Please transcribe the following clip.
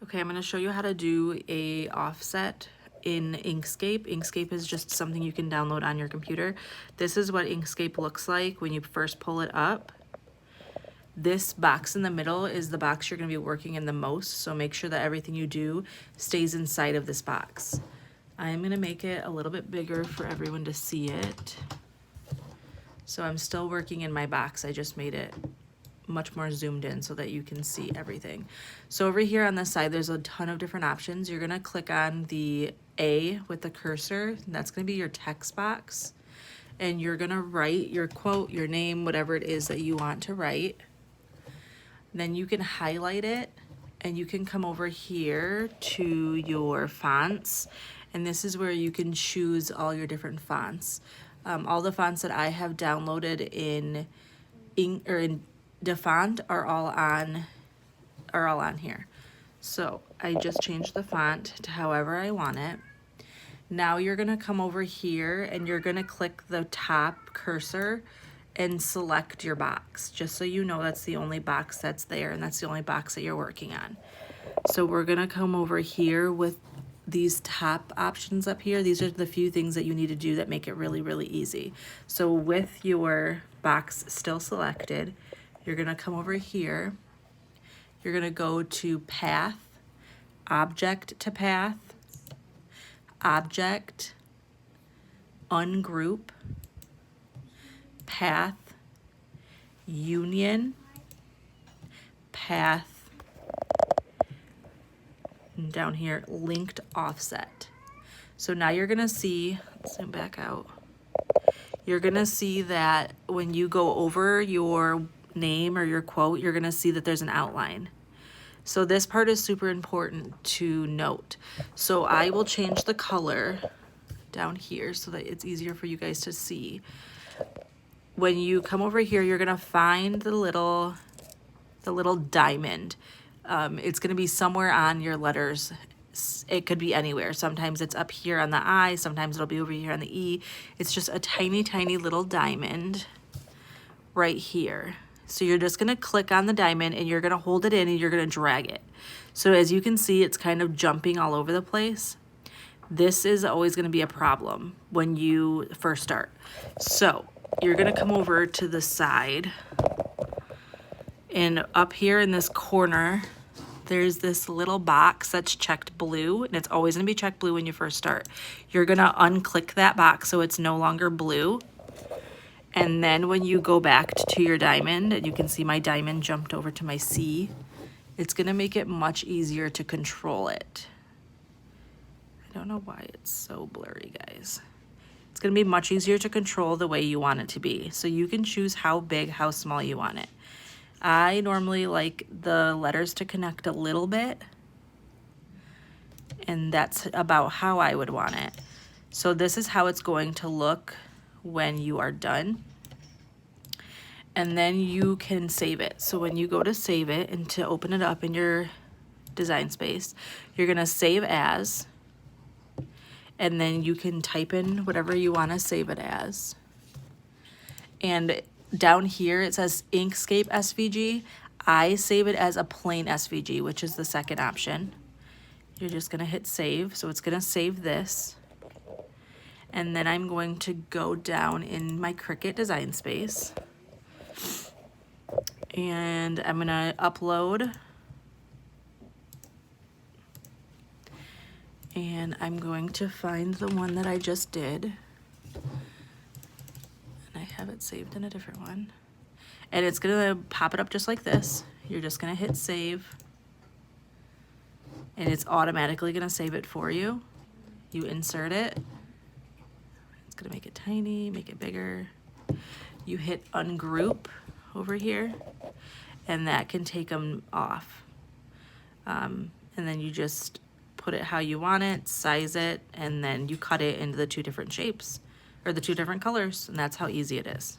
Okay, I'm going to show you how to do a offset in Inkscape. Inkscape is just something you can download on your computer. This is what Inkscape looks like when you first pull it up. This box in the middle is the box you're going to be working in the most, so make sure that everything you do stays inside of this box. I'm going to make it a little bit bigger for everyone to see it. So I'm still working in my box, I just made it much more zoomed in so that you can see everything. So over here on this side, there's a ton of different options. You're gonna click on the A with the cursor, and that's gonna be your text box. And you're gonna write your quote, your name, whatever it is that you want to write. Then you can highlight it and you can come over here to your fonts. And this is where you can choose all your different fonts. All the fonts that I have downloaded in DaFont are all on here. So I just changed the font to however I want it. Now you're gonna come over here and you're gonna click the top cursor and select your box, just so you know that's the only box that's there and that's the only box that you're working on. So we're gonna come over here with these top options up here. These are the few things that you need to do that make it really, really easy. So with your box still selected, you're gonna come over here. You're gonna go to Path, Object to Path, Object, Ungroup, Path, Union, Path, and down here, Linked Offset. So now you're gonna see, zoom back out, you're gonna see that when you go over your name or your quote, you're gonna see that there's an outline. So this part is super important to note. So I will change the color down here so that it's easier for you guys to see. When you come over here, you're gonna find the little diamond. It's gonna be somewhere on your letters. It could be anywhere. Sometimes it's up here on the I, sometimes it'll be over here on the E. It's just a tiny, tiny little diamond right here. So you're just gonna click on the diamond and you're gonna hold it in and you're gonna drag it. So as you can see, it's kind of jumping all over the place. This is always gonna be a problem when you first start. So you're gonna come over to the side, and up here in this corner, there's this little box that's checked blue, and it's always gonna be checked blue when you first start. You're gonna unclick that box so it's no longer blue. And then when you go back to your diamond, and you can see my diamond jumped over to my C, it's gonna make it much easier to control it. I don't know why it's so blurry, guys. It's gonna be much easier to control the way you want it to be. So you can choose how big, how small you want it. I normally like the letters to connect a little bit, and that's about how I would want it. So this is how it's going to look when you are done. And then you can save it. So when you go to save it and to open it up in your design space, you're gonna save as, and then you can type in whatever you wanna save it as. And down here it says Inkscape SVG. I save it as a plain SVG, which is the second option. You're just gonna hit save, so it's gonna save this. And then I'm going to go down in my Cricut design space. And I'm gonna upload. And I'm going to find the one that I just did. I have it saved in a different one. And it's gonna pop it up just like this. You're just gonna hit save. And it's automatically gonna save it for you. You insert it. It's gonna make it tiny, make it bigger. You hit ungroup over here, and that can take them off. And then you just put it how you want it, size it, and then you cut it into the two different shapes or the two different colors, and that's how easy it is.